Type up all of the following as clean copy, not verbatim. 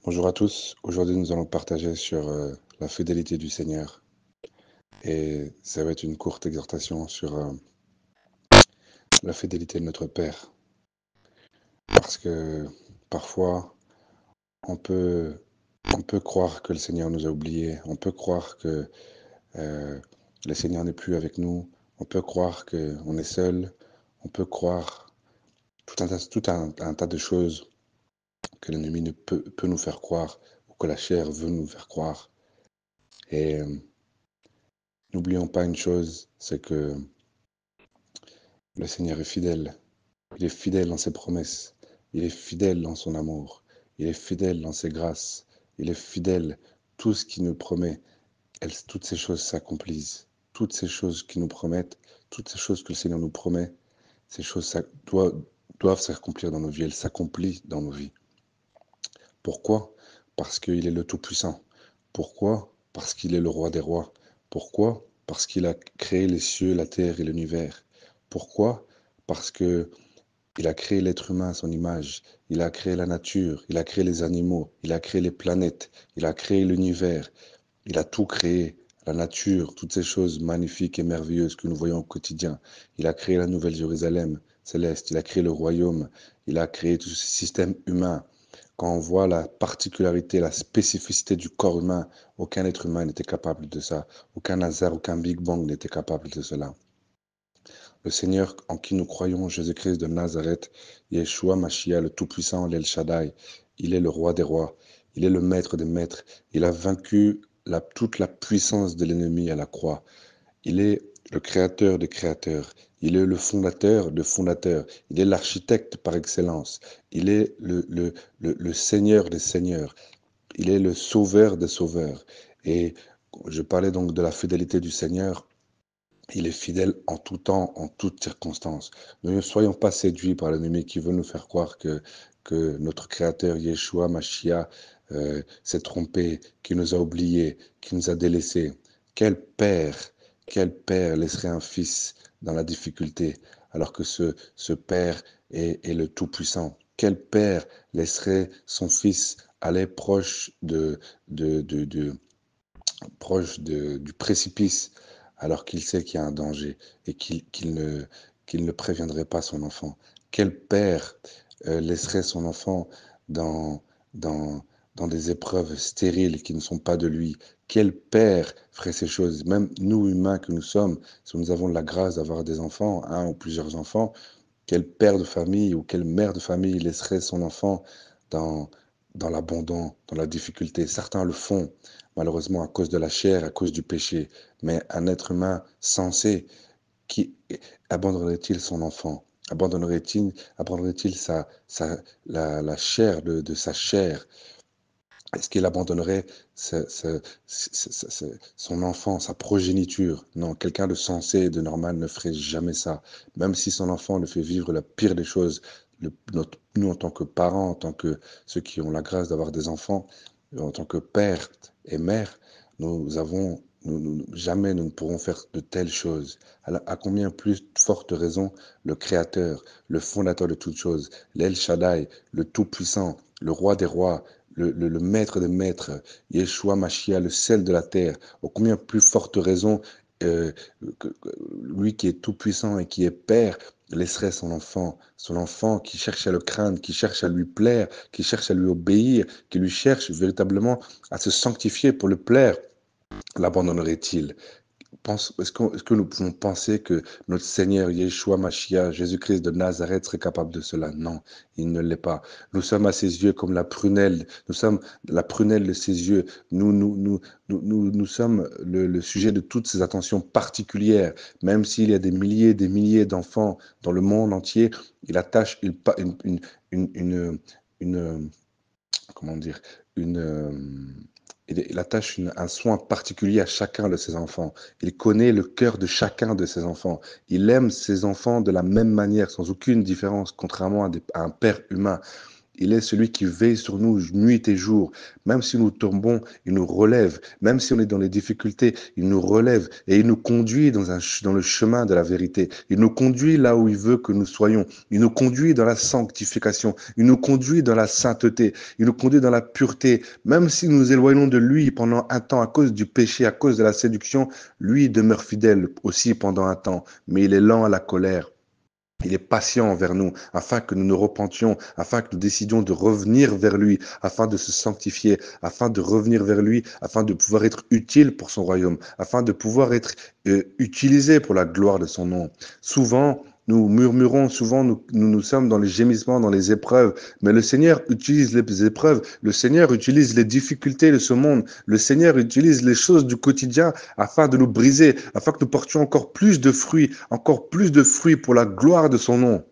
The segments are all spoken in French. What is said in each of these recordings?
Bonjour à tous. Aujourd'hui, nous allons partager sur la fidélité du Seigneur. Et ça va être une courte exhortation sur la fidélité de notre Père. Parce que parfois, on peut, on peut croire que le Seigneur nous a oubliés. On peut croire que euh, le Seigneur n'est plus avec nous. On peut croire qu'on est seul. On peut croire tout un tas de choses que l'ennemi ne peut nous faire croire ou que la chair veut nous faire croire. Et n'oublions pas une chose, c'est que le Seigneur est fidèle. Il est fidèle dans ses promesses. Il est fidèle dans son amour. Il est fidèle dans ses grâces. Il est fidèle. Tout ce qu'il nous promet, toutes ces choses s'accomplissent. Toutes ces choses qu'il nous promettent, toutes ces choses que le Seigneur nous promet, ces choses doivent s'accomplir dans nos vies. Elles s'accomplissent dans nos vies. Pourquoi? Parce qu'il est le Tout-Puissant. Pourquoi? Parce qu'il est le Roi des rois. Pourquoi? Parce qu'il a créé les cieux, la terre et l'univers. Pourquoi? Parce que il a créé l'être humain à son image, il a créé la nature, il a créé les animaux, il a créé les planètes, il a créé l'univers, il a tout créé, la nature, toutes ces choses magnifiques et merveilleuses que nous voyons au quotidien. Il a créé la nouvelle Jérusalem céleste, il a créé le royaume, il a créé tout ce système humain. Quand on voit la particularité, la spécificité du corps humain, aucun être humain n'était capable de ça. Aucun hasard, aucun Big Bang n'était capable de cela. Le Seigneur en qui nous croyons, Jésus-Christ de Nazareth, Yeshua Mashiach, le Tout-Puissant, l'El Shaddai, il est le roi des rois, il est le maître des maîtres, il a vaincu toute la puissance de l'ennemi à la croix. Il est le créateur des créateurs, il est le fondateur de fondateurs, il est l'architecte par excellence, il est le Seigneur des seigneurs, il est le sauveur des sauveurs. Et je parlais donc de la fidélité du Seigneur. Il est fidèle en tout temps, en toutes circonstances. Ne soyons pas séduits par l'ennemi qui veut nous faire croire que notre Créateur, Yeshua, Mashiach, s'est trompé, qui nous a oubliés, qui nous a délaissés. Quel père, quel père laisserait un fils dans la difficulté alors que ce père est le Tout-Puissant? Quel père laisserait son fils aller du précipice alors qu'il sait qu'il y a un danger et qu'il ne préviendrait pas son enfant? Quel père laisserait son enfant dans, dans, dans des épreuves stériles qui ne sont pas de lui? Quel père ferait ces choses? Même nous, humains que nous sommes, si nous avons la grâce d'avoir des enfants, un ou plusieurs enfants, quel père de famille ou quelle mère de famille laisserait son enfant dans, dans l'abandon, dans la difficulté? Certains le font, malheureusement, à cause de la chair, à cause du péché. Mais un être humain sensé, qui abandonnerait-il son enfant? Abandonnerait-il la chair de sa chair? Est-ce qu'il abandonnerait son enfant, sa progéniture? Non, quelqu'un de sensé et de normal ne ferait jamais ça. Même si son enfant le fait vivre la pire des choses, nous, en tant que parents, en tant que ceux qui ont la grâce d'avoir des enfants, en tant que père et mère, jamais nous ne pourrons faire de telles choses. À combien plus forte raison le Créateur, le fondateur de toutes choses, l'El Shaddai, le Tout-Puissant, le Roi des rois, le maître des maîtres, Yeshua Mashiach, le sel de la terre, au combien plus forte raison euh, lui qui est tout puissant et qui est père, laisserait son enfant qui cherche à le craindre, qui cherche à lui plaire, qui cherche à lui obéir, qui lui cherche véritablement à se sanctifier pour le plaire, l'abandonnerait-il? Est-ce que nous pouvons penser que notre Seigneur Yeshua Mashiach, Jésus-Christ de Nazareth, serait capable de cela? Non, il ne l'est pas. Nous sommes à ses yeux comme la prunelle. Nous sommes la prunelle de ses yeux. Nous sommes le sujet de toutes ces attentions particulières. Même s'il y a des milliers d'enfants dans le monde entier, il attache une comment dire, une, il attache un soin particulier à chacun de ses enfants. Il connaît le cœur de chacun de ses enfants. Il aime ses enfants de la même manière, sans aucune différence, contrairement à un père humain. Il est celui qui veille sur nous nuit et jour. Même si nous tombons, il nous relève. Même si on est dans les difficultés, il nous relève et il nous conduit dans le chemin de la vérité. Il nous conduit là où il veut que nous soyons. Il nous conduit dans la sanctification. Il nous conduit dans la sainteté. Il nous conduit dans la pureté. Même si nous nous éloignons de lui pendant un temps à cause du péché, à cause de la séduction, lui demeure fidèle aussi pendant un temps. Mais il est lent à la colère. Il est patient envers nous, afin que nous nous repentions, afin que nous décidions de revenir vers lui, afin de se sanctifier, afin de revenir vers lui, afin de pouvoir être utile pour son royaume, afin de pouvoir être utilisé pour la gloire de son nom. Souvent, nous murmurons, souvent nous sommes dans les gémissements, dans les épreuves, mais le Seigneur utilise les épreuves, le Seigneur utilise les difficultés de ce monde, le Seigneur utilise les choses du quotidien afin de nous briser, afin que nous portions encore plus de fruits pour la gloire de son nom.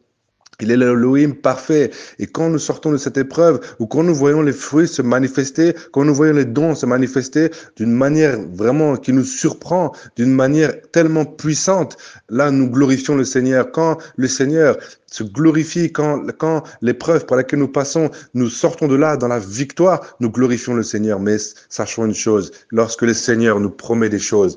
Il est l'Elohim parfait. Et quand nous sortons de cette épreuve, ou quand nous voyons les fruits se manifester, quand nous voyons les dons se manifester d'une manière vraiment qui nous surprend, d'une manière tellement puissante, là, nous glorifions le Seigneur. Quand le Seigneur se glorifie, quand l'épreuve par laquelle nous passons, nous sortons de là dans la victoire, nous glorifions le Seigneur. Mais sachons une chose, lorsque le Seigneur nous promet des choses,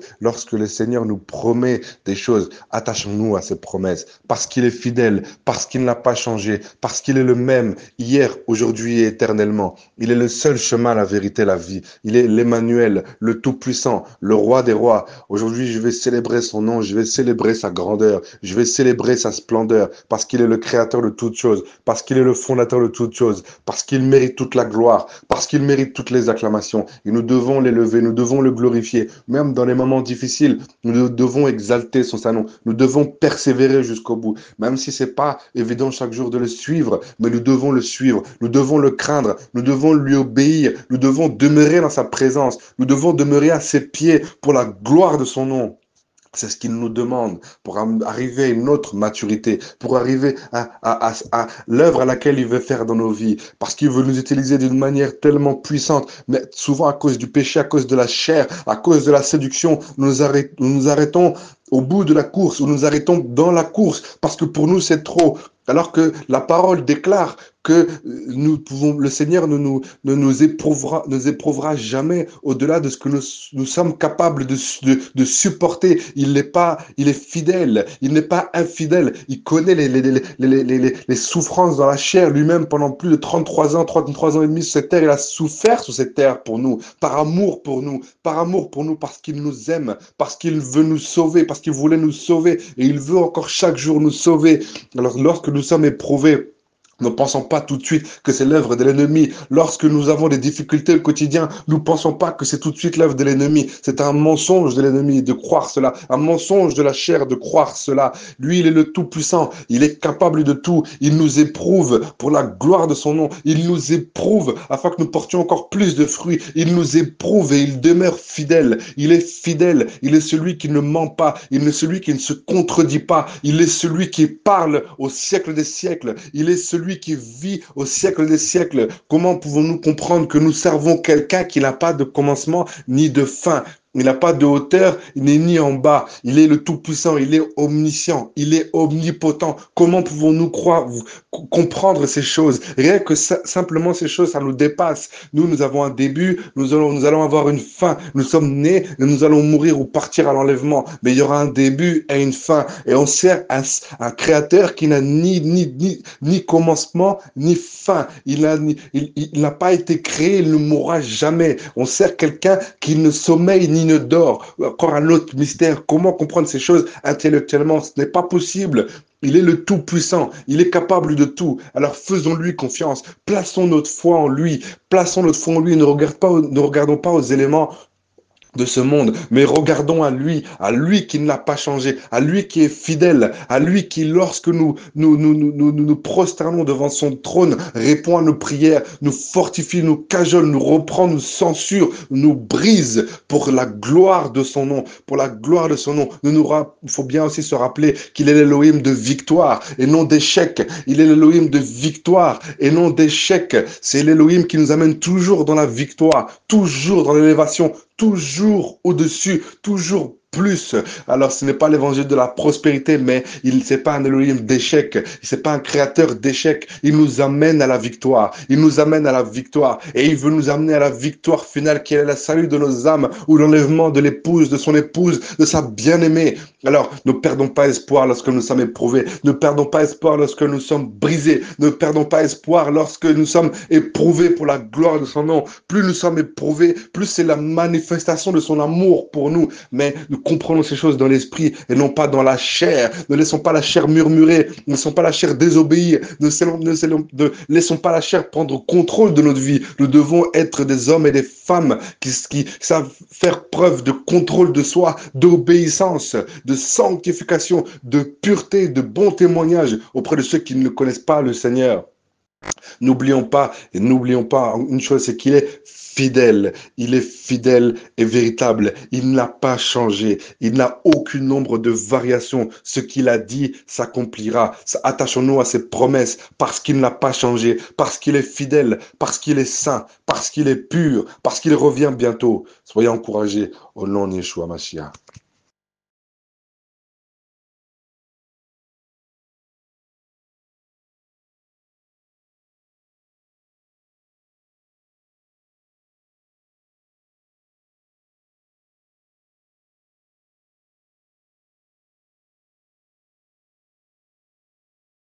attachons-nous à ses promesses, parce qu'il est fidèle, parce qu'il n'a pas changé, parce qu'il est le même hier, aujourd'hui et éternellement. Il est le seul chemin, la vérité, la vie. Il est l'Emmanuel, le Tout-Puissant, le Roi des Rois. Aujourd'hui, je vais célébrer son nom, je vais célébrer sa grandeur, je vais célébrer sa splendeur, parce qu'il est le créateur de toutes choses, parce qu'il est le fondateur de toutes choses, parce qu'il mérite toute la gloire, parce qu'il mérite toutes les acclamations. Et nous devons l'élever, nous devons le glorifier. Même dans les moments difficiles, nous devons exalter son nom. Nous devons persévérer jusqu'au bout, même si c'est pas évident chaque jour de le suivre, mais nous devons le suivre, nous devons le craindre, nous devons lui obéir, nous devons demeurer dans sa présence, nous devons demeurer à ses pieds pour la gloire de son nom. C'est ce qu'il nous demande pour arriver à une autre maturité, pour arriver à l'œuvre à laquelle il veut faire dans nos vies, parce qu'il veut nous utiliser d'une manière tellement puissante, mais souvent à cause du péché, à cause de la chair, à cause de la séduction, nous nous arrêtons au bout de la course, ou nous arrêtons dans la course, parce que pour nous c'est trop. Alors que la parole déclare que le Seigneur ne nous éprouvera jamais au-delà de ce que nous sommes capables de supporter. Il est fidèle, il n'est pas infidèle. Il connaît les souffrances dans la chair lui-même pendant plus de 33 ans et demi sur cette terre. Il a souffert sur cette terre pour nous, par amour pour nous, parce qu'il nous aime, parce qu'il veut nous sauver, parce qu'il voulait nous sauver et il veut encore chaque jour nous sauver. Alors lorsque nous sommes éprouvés, ne pensons pas tout de suite que c'est l'œuvre de l'ennemi. Lorsque nous avons des difficultés au quotidien, nous ne pensons pas que c'est tout de suite l'œuvre de l'ennemi. C'est un mensonge de l'ennemi de croire cela, un mensonge de la chair de croire cela. Lui, il est le Tout-Puissant, il est capable de tout. Il nous éprouve pour la gloire de son nom. Il nous éprouve afin que nous portions encore plus de fruits. Il nous éprouve et il demeure fidèle. Il est fidèle, il est celui qui ne ment pas, il est celui qui ne se contredit pas. Il est celui qui parle au siècle des siècles. Il est celui qui vit au siècle des siècles. Comment pouvons-nous comprendre que nous servons quelqu'un qui n'a pas de commencement ni de fin? Il n'a pas de hauteur, il n'est ni en bas. Il est le Tout-Puissant, il est omniscient, il est omnipotent. Comment pouvons-nous comprendre ces choses? Rien que simplement ces choses, ça nous dépasse. Nous avons un début, nous allons avoir une fin. Nous sommes nés et nous allons mourir ou partir à l'enlèvement. Mais il y aura un début et une fin. Et on sert un créateur qui n'a ni commencement, ni fin. Il n'a pas été créé, il ne mourra jamais. On sert quelqu'un qui ne sommeille ni ne dort. Encore un autre mystère. Comment comprendre ces choses intellectuellement? Ce n'est pas possible. Il est le Tout-Puissant. Il est capable de tout. Alors faisons-lui confiance. Plaçons notre foi en lui. Plaçons notre foi en lui. Ne regardons pas aux éléments de ce monde, mais regardons à lui qui ne l'a pas changé, à lui qui est fidèle, à lui qui, lorsque nous prosternons devant son trône, répond à nos prières, nous fortifie, nous cajole, nous reprend, nous censure, nous brise pour la gloire de son nom, pour la gloire de son nom. Il faut bien aussi se rappeler qu'il est l'Elohim de victoire et non d'échec. Il est l'Elohim de victoire et non d'échec. C'est l'Elohim qui nous amène toujours dans la victoire, toujours dans l'élévation, toujours au-dessus, toujours plus. Alors, ce n'est pas l'évangile de la prospérité, mais c'est pas un Elohim d'échec. C'est pas un créateur d'échec. Il nous amène à la victoire. Il nous amène à la victoire. Et il veut nous amener à la victoire finale qui est le salut de nos âmes ou l'enlèvement de l'épouse, de son épouse, de sa bien-aimée. Alors, ne perdons pas espoir lorsque nous sommes éprouvés. Ne perdons pas espoir lorsque nous sommes brisés. Ne perdons pas espoir lorsque nous sommes éprouvés pour la gloire de son nom. Plus nous sommes éprouvés, plus c'est la manifestation de son amour pour nous. Mais nous comprenons ces choses dans l'esprit et non pas dans la chair. Ne laissons pas la chair murmurer. Ne laissons pas la chair désobéir. Ne laissons pas la chair prendre contrôle de notre vie. Nous devons être des hommes et des femmes qui savent faire preuve de contrôle de soi, d'obéissance, de sanctification, de pureté, de bon témoignage auprès de ceux qui ne connaissent pas le Seigneur. N'oublions pas une chose, c'est qu'il est fidèle. Il est fidèle et véritable. Il n'a pas changé. Il n'a aucune nombre de variations. Ce qu'il a dit s'accomplira. Attachons-nous à ses promesses parce qu'il n'a pas changé, parce qu'il est fidèle, parce qu'il est saint, parce qu'il est pur, parce qu'il revient bientôt. Soyez encouragés au nom de Yeshua Mashiach.